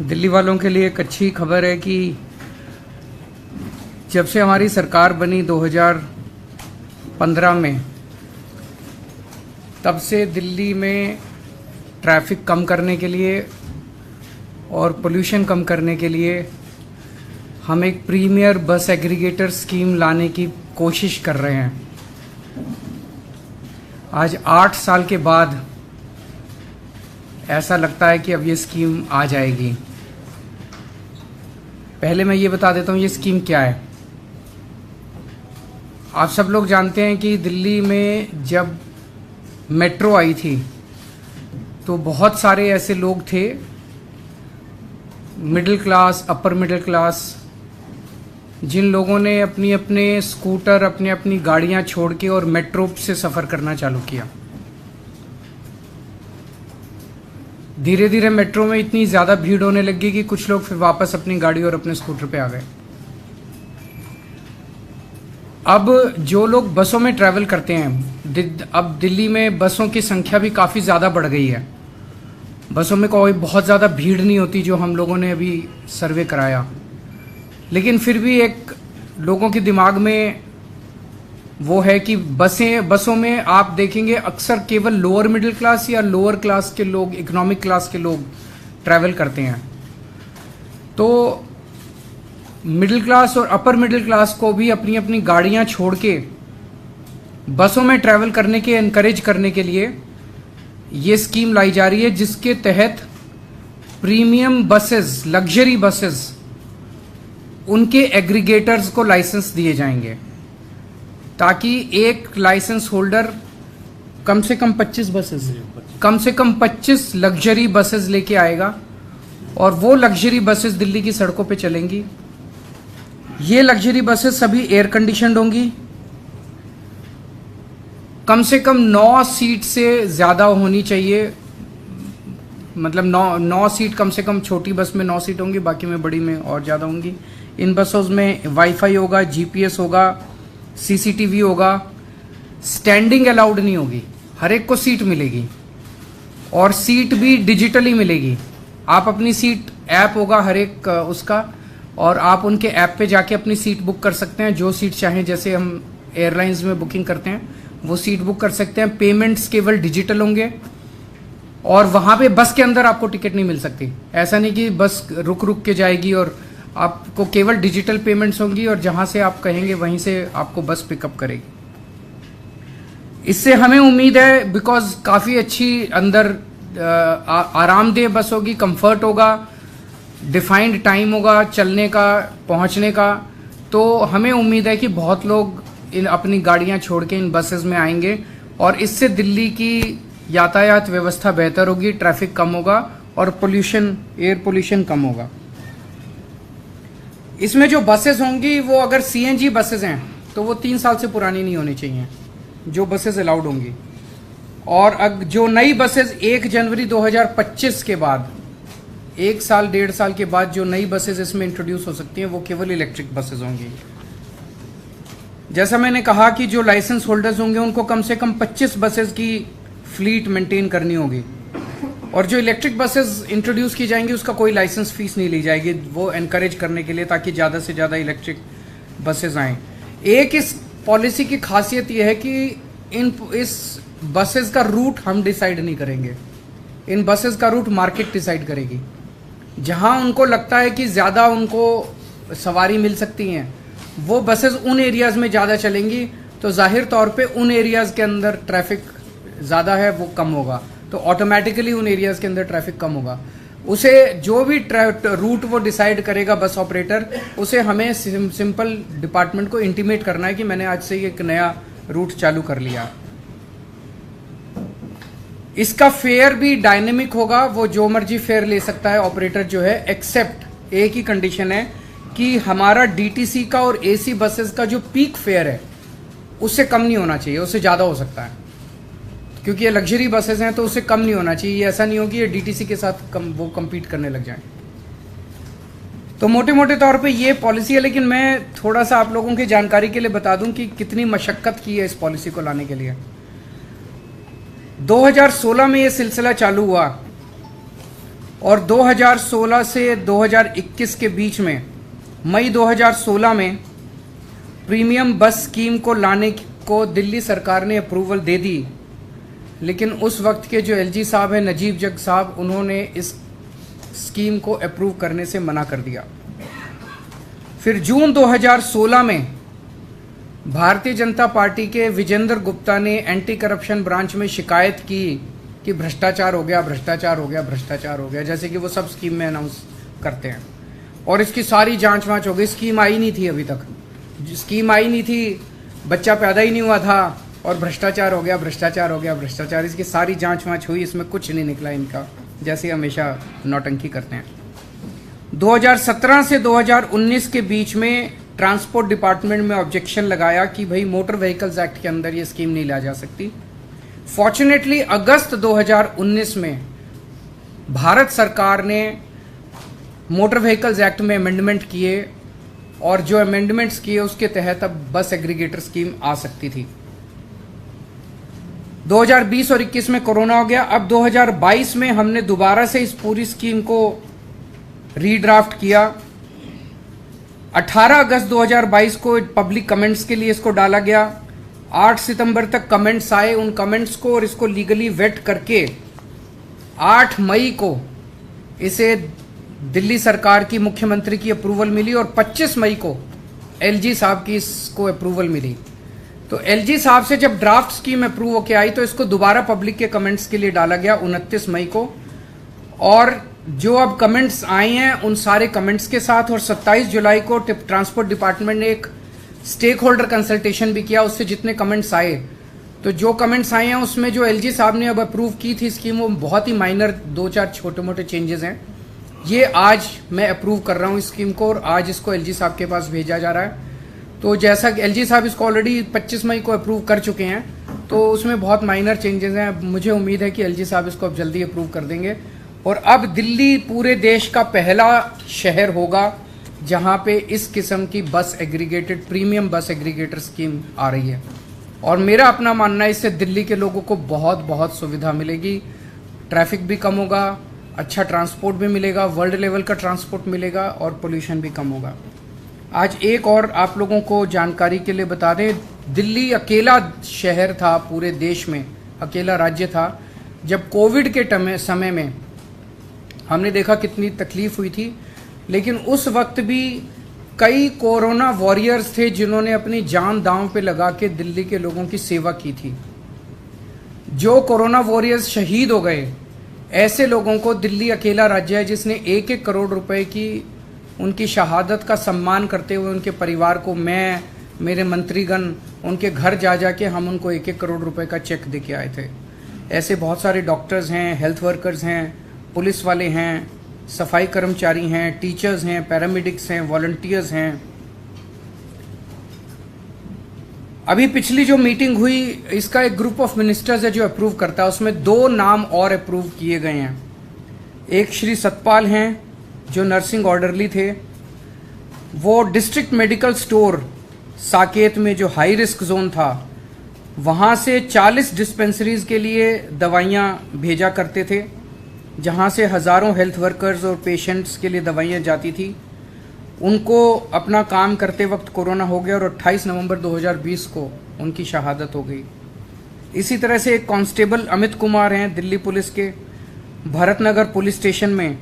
दिल्ली वालों के लिए एक अच्छी खबर है कि जब से हमारी सरकार बनी 2015 में, तब से दिल्ली में ट्रैफिक कम करने के लिए और पोल्यूशन कम करने के लिए हम एक प्रीमियर बस एग्रीगेटर स्कीम लाने की कोशिश कर रहे हैं। आज 8 साल के बाद ऐसा लगता है कि अब ये स्कीम आ जाएगी। पहले मैं ये बता देता हूँ ये स्कीम क्या है। आप सब लोग जानते हैं कि दिल्ली में जब मेट्रो आई थी तो बहुत सारे ऐसे लोग थे, middle class, upper middle class, जिन लोगों ने अपने स्कूटर, अपनी गाड़ियां छोड़ के और मेट्रो से सफ़र करना चालू किया। धीरे धीरे मेट्रो में इतनी ज़्यादा भीड़ होने लगी कि कुछ लोग फिर वापस अपनी गाड़ी और अपने स्कूटर पे आ गए। अब जो लोग बसों में ट्रैवल करते हैं, अब दिल्ली में बसों की संख्या भी काफ़ी ज़्यादा बढ़ गई है। बसों में कोई बहुत ज़्यादा भीड़ नहीं होती जो हम लोगों ने अभी सर्वे कराया, लेकिन फिर भी एक लोगों के दिमाग में वो है कि बसों में आप देखेंगे अक्सर केवल लोअर मिडिल क्लास या लोअर क्लास के लोग, इकोनॉमिक क्लास के लोग ट्रैवल करते हैं। तो मिडिल क्लास और अपर मिडिल क्लास को भी अपनी अपनी गाड़ियां छोड़ के बसों में ट्रैवल करने के एनकरेज करने के लिए ये स्कीम लाई जा रही है, जिसके तहत प्रीमियम बसेस, लग्जरी बसेस, उनके एग्रीगेटर्स को लाइसेंस दिए जाएंगे, ताकि एक लाइसेंस होल्डर कम से कम 25 लग्जरी बसेस लेके आएगा और वो लग्जरी बसेस दिल्ली की सड़कों पे चलेंगी। ये लग्जरी बसेस सभी एयर कंडीशनड होंगी, कम से कम 9 सीट से ज़्यादा होनी चाहिए, मतलब 9 सीट कम से कम। छोटी बस में 9 सीट होंगी, बाकी में बड़ी में और ज़्यादा होंगी। इन बसों में वाईफाई होगा, जीपीएस होगा, सीसीटीवी होगा। स्टैंडिंग अलाउड नहीं होगी, हर एक को सीट मिलेगी और सीट भी डिजिटली मिलेगी। आप अपनी सीट, ऐप होगा हर एक उसका, और आप उनके ऐप पे जाके अपनी सीट बुक कर सकते हैं, जो सीट चाहें। जैसे हम एयरलाइंस में बुकिंग करते हैं वो सीट बुक कर सकते हैं। पेमेंट्स केवल डिजिटल होंगे और वहाँ पे बस के अंदर आपको टिकट नहीं मिल सकती। ऐसा नहीं कि बस रुक रुक के जाएगी, और आपको केवल डिजिटल पेमेंट्स होंगी और जहाँ से आप कहेंगे वहीं से आपको बस पिकअप करेगी। इससे हमें उम्मीद है, बिकॉज काफ़ी अच्छी अंदर आरामदेह बस होगी, कंफर्ट होगा, डिफाइंड टाइम होगा चलने का, पहुँचने का। तो हमें उम्मीद है कि बहुत लोग अपनी गाड़ियाँ छोड़ के इन बसेस में आएंगे और इससे दिल्ली की यातायात व्यवस्था बेहतर होगी, ट्रैफिक कम होगा और पोल्यूशन, एयर पोल्यूशन कम होगा। इसमें जो बसेस होंगी वो अगर सीएनजी बसेस हैं तो वो 3 साल से पुरानी नहीं होनी चाहिए, जो बसेस अलाउड होंगी। और जो नई बसेस 1 जनवरी 2025 के बाद, 1 साल 1.5 साल के बाद जो नई बसेस इसमें इंट्रोड्यूस हो सकती हैं वो केवल इलेक्ट्रिक बसेस होंगी। जैसा मैंने कहा कि जो लाइसेंस होल्डर्स होंगे उनको कम से कम 25 बसेस की फ्लीट मेंटेन करनी होगी, और जो इलेक्ट्रिक बसेस इंट्रोड्यूस की जाएंगी उसका कोई लाइसेंस फीस नहीं ली जाएगी, वो एनकरेज करने के लिए, ताकि ज़्यादा से ज़्यादा इलेक्ट्रिक बसेस आएँ। एक इस पॉलिसी की खासियत यह है कि इस बसेस का रूट हम डिसाइड नहीं करेंगे, इन बसेस का रूट मार्केट डिसाइड करेगी। जहां उनको लगता है कि ज़्यादा उनको सवारी मिल सकती हैं, वो बसेस उन एरियाज़ में ज़्यादा चलेंगी, तो जाहिर तौर पे उन एरियाज़ के अंदर ट्रैफिक ज़्यादा है वो कम होगा, तो ऑटोमेटिकली उन एरियाज़ के अंदर ट्रैफिक कम होगा। उसे जो भी रूट वो डिसाइड करेगा बस ऑपरेटर, उसे हमें सिंपल डिपार्टमेंट को इंटीमेट करना है कि मैंने आज से एक नया रूट चालू कर लिया। इसका फेयर भी डायनेमिक होगा, वो जो मर्जी फेयर ले सकता है ऑपरेटर जो है, एक्सेप्ट एक ही कंडीशन है कि हमारा डीटीसी का और एसी बसेस का जो पीक फेयर है उससे कम नहीं होना चाहिए, उससे ज़्यादा हो सकता है, क्योंकि ये लग्जरी बसेस हैं तो उससे कम नहीं होना चाहिए। ये ऐसा नहीं हो कि ये डीटीसी के साथ वो कम्पीट करने लग जाएं। तो मोटे मोटे तौर पे ये पॉलिसी है, लेकिन मैं थोड़ा सा आप लोगों की जानकारी के लिए बता दूं कि कितनी मशक्क़त की है इस पॉलिसी को लाने के लिए। 2016 में ये सिलसिला चालू हुआ और 2016 से 2021 के बीच में मई 2016 में प्रीमियम बस स्कीम को लाने को दिल्ली सरकार ने अप्रूवल दे दी, लेकिन उस वक्त के जो एलजी साहब हैं, नजीब जंग साहब, उन्होंने इस स्कीम को अप्रूव करने से मना कर दिया। फिर जून 2016 में भारतीय जनता पार्टी के विजेंद्र गुप्ता ने एंटी करप्शन ब्रांच में शिकायत की कि भ्रष्टाचार हो गया, भ्रष्टाचार हो गया, भ्रष्टाचार हो गया, जैसे कि वो सब स्कीम में अनाउंस करते हैं। और इसकी सारी जांच वांच हो गई। स्कीम आई नहीं थी, अभी तक स्कीम आई नहीं थी, बच्चा पैदा ही नहीं हुआ था और भ्रष्टाचार हो गया, भ्रष्टाचार हो गया, भ्रष्टाचार। इसकी सारी जांच वांच हुई, इसमें कुछ नहीं निकला इनका, जैसे हमेशा नौटंकी करते हैं। 2017 से 2019 के बीच में ट्रांसपोर्ट डिपार्टमेंट में ऑब्जेक्शन लगाया कि भाई मोटर व्हीकल्स एक्ट के अंदर ये स्कीम नहीं ला जा सकती। फॉर्चुनेटली अगस्त 2019 में भारत सरकार ने मोटर व्हीकल्स एक्ट में अमेंडमेंट किए और जो अमेंडमेंट्स किए उसके तहत अब बस एग्रीगेटर स्कीम आ सकती थी। 2020 और 21 में कोरोना हो गया। अब 2022 में हमने दोबारा से इस पूरी स्कीम को रीड्राफ्ट किया। 18 अगस्त 2022 को पब्लिक कमेंट्स के लिए इसको डाला गया। 8 सितंबर तक कमेंट्स आए। उन कमेंट्स को और इसको लीगली वेट करके 8 मई को इसे दिल्ली सरकार की मुख्यमंत्री की अप्रूवल मिली और 25 मई को एलजी साहब की इसको अप्रूवल मिली। तो एलजी साहब से जब ड्राफ्ट स्कीम अप्रूव होके आई तो इसको दोबारा पब्लिक के कमेंट्स के लिए डाला गया 29 मई को। और जो अब कमेंट्स आए हैं उन सारे कमेंट्स के साथ, और 27 जुलाई को ट्रांसपोर्ट डिपार्टमेंट ने एक स्टेक होल्डर कंसल्टेशन भी किया। उससे जितने कमेंट्स आए, तो जो कमेंट्स आए हैं उसमें जो एलजी साहब ने अब अप्रूव की थी स्कीम, वो बहुत ही माइनर 2-4 छोटे मोटे चेंजेस हैं। ये आज मैं अप्रूव कर रहा हूँ इस स्कीम को और आज इसको एलजी साहब के पास भेजा जा रहा है। तो जैसा कि एलजी साहब इसको ऑलरेडी 25 मई को अप्रूव कर चुके हैं, तो उसमें बहुत माइनर चेंजेस हैं। मुझे उम्मीद है कि एलजी साहब इसको अब जल्दी अप्रूव कर देंगे और अब दिल्ली पूरे देश का पहला शहर होगा जहां पे इस किस्म की बस एग्रीगेटेड प्रीमियम बस एग्रीगेटर स्कीम आ रही है। और मेरा अपना मानना है इससे दिल्ली के लोगों को बहुत बहुत सुविधा मिलेगी, ट्रैफिक भी कम होगा, अच्छा ट्रांसपोर्ट भी मिलेगा, वर्ल्ड लेवल का ट्रांसपोर्ट मिलेगा और पोल्यूशन भी कम होगा। आज एक और आप लोगों को जानकारी के लिए बता दें, दिल्ली अकेला शहर था पूरे देश में, अकेला राज्य था जब कोविड के समय में हमने देखा कितनी तकलीफ हुई थी, लेकिन उस वक्त भी कई कोरोना वॉरियर्स थे जिन्होंने अपनी जान दांव पे लगा के दिल्ली के लोगों की सेवा की थी। जो कोरोना वॉरियर्स शहीद हो गए, ऐसे लोगों को दिल्ली अकेला राज्य है जिसने 1-1 करोड़ रुपए की उनकी शहादत का सम्मान करते हुए उनके परिवार को, मैं, मेरे मंत्रीगण, उनके घर जा जा के हम उनको 1-1 करोड़ रुपए का चेक दे के आए थे। ऐसे बहुत सारे डॉक्टर्स हैं, हेल्थ वर्कर्स हैं, पुलिस वाले हैं, सफाई कर्मचारी हैं, टीचर्स हैं, पैरामेडिक्स हैं, वॉलंटियर्स हैं। अभी पिछली जो मीटिंग हुई, इसका एक ग्रुप ऑफ मिनिस्टर्स है जो अप्रूव करता है, उसमें 2 नाम और अप्रूव किए गए हैं। एक श्री सतपाल हैं जो नर्सिंग ऑर्डरली थे, वो डिस्ट्रिक्ट मेडिकल स्टोर साकेत में जो हाई रिस्क जोन था वहाँ से 40 डिस्पेंसरीज के लिए दवाइयाँ भेजा करते थे, जहाँ से हज़ारों हेल्थ वर्कर्स और पेशेंट्स के लिए दवाइयाँ जाती थी। उनको अपना काम करते वक्त कोरोना हो गया और 28 नवंबर 2020 को उनकी शहादत हो गई। इसी तरह से एक कांस्टेबल अमित कुमार हैं दिल्ली पुलिस के, भरतनगर पुलिस स्टेशन में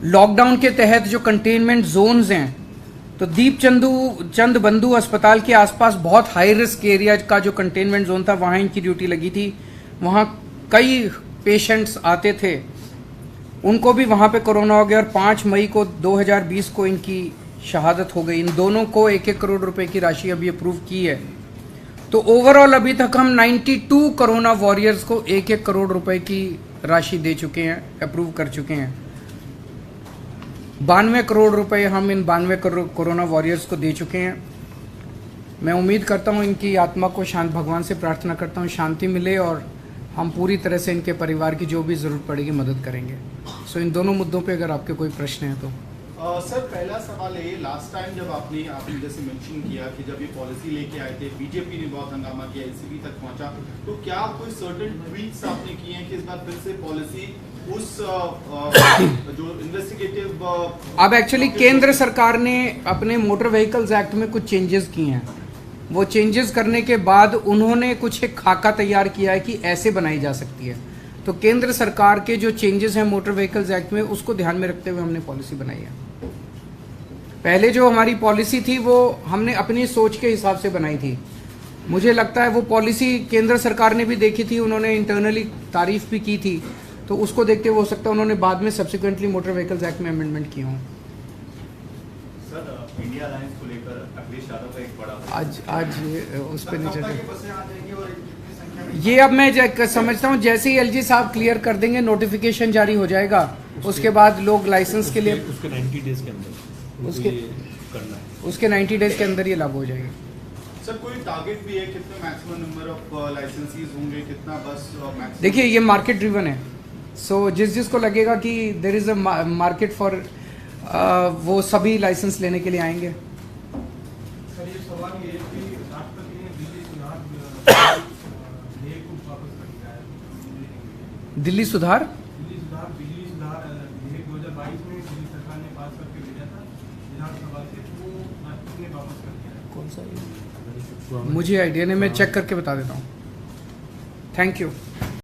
लॉकडाउन के तहत जो कंटेनमेंट जोन्स हैं, तो दीप चंद बंधु अस्पताल के आसपास बहुत हाई रिस्क एरिया का जो कंटेनमेंट जोन था, वहाँ इनकी ड्यूटी लगी थी। वहाँ कई पेशेंट्स आते थे, उनको भी वहाँ पे कोरोना हो गया और 5 मई को 2020 को इनकी शहादत हो गई। इन दोनों को 1-1 करोड़ रुपए की राशि अभी अप्रूव की है। तो ओवरऑल अभी तक हम 92 कोरोना वॉरियर्स को 1-1 करोड़ रुपए की राशि दे चुके हैं, अप्रूव कर चुके हैं। 92 करोड़ रुपए हम इन 92 करोड़ कोरोना वॉरियर्स को दे चुके हैं। मैं उम्मीद करता हूँ इनकी आत्मा को शांत, भगवान से प्रार्थना करता हूँ शांति मिले और हम पूरी तरह से इनके परिवार की जो भी ज़रूरत पड़ेगी मदद करेंगे। सो इन दोनों मुद्दों पे अगर आपके कोई प्रश्न है तो। सर, पहला सवाल है, लास्ट टाइम जब आपने जैसे मेंशन किया कि जब ये पॉलिसी लेके आए थे, बीजेपी ने बहुत हंगामा किया, एसीबी तक पहुंचा, तो क्या कोई सर्टेन ट्वीट्स आपने किए हैं कि इस बार फिर से पॉलिसी उस जो इन्वेस्टिगेटिव अब एक्चुअली केंद्र सरकार ने अपने मोटर व्हीकल्स एक्ट में कुछ चेंजेस किए हैं। वो चेंजेस करने के बाद उन्होंने कुछ एक खाका तैयार किया है कि ऐसे बनाई जा सकती है। तो केंद्र सरकार के जो चेंजेस हैं मोटर व्हीकल्स एक्ट में, उसको ध्यान में रखते हुए हमने पॉलिसी बनाई है। पहले जो हमारी पॉलिसी थी वो हमने अपनी सोच के हिसाब से बनाई थी। मुझे लगता है वो पॉलिसी केंद्र सरकार ने भी देखी थी, उन्होंने इंटरनली तारीफ भी की थी, तो उसको देखते हुए हो सकता है उन्होंने बाद में सब्सिक्वेंटली मोटर व्हीकल्स एक्ट में अमेंडमेंट किए हों। सर, इंडिया अलायंस को लेकर अखिलेश यादव का एक बड़ा आज उस पर नहीं चर्चा। ये अब मैं समझता हूँ जैसे ही एलजी साहब क्लियर कर देंगे, नोटिफिकेशन जारी हो जाएगा, उसके बाद लोग लाइसेंस के लिए उसके 90 डेज के अंदर करना है, उसके 90 डेज के अंदर ये लागू हो जाएगी। सर कोई टारगेट भी है, कितने मैक्सिमम नंबर ऑफ लाइसेंसीज होंगे, कितना बस मैक्सिमम? देखिए ये मार्केट ड्रिवन है, सो जिसको लगेगा कि there is a market for, वो सभी लाइसेंस लेने के लिए आएंगे। सर ये सवाल ये है कि राष्ट्रपति ने दिल्ली सुधार विधेयक को वापस कर दिया है। दिल्ली सुधार बिजली सुधार विधेयक 2022 में दिल्ली सरकार ने पास करके भेजा था विधानसभा से, वो राष्ट्रपति ने वापस कर दिया है। कौन सा? मुझे आइडिया नहीं, मैं चेक करके बता देता हूँ। Thank you.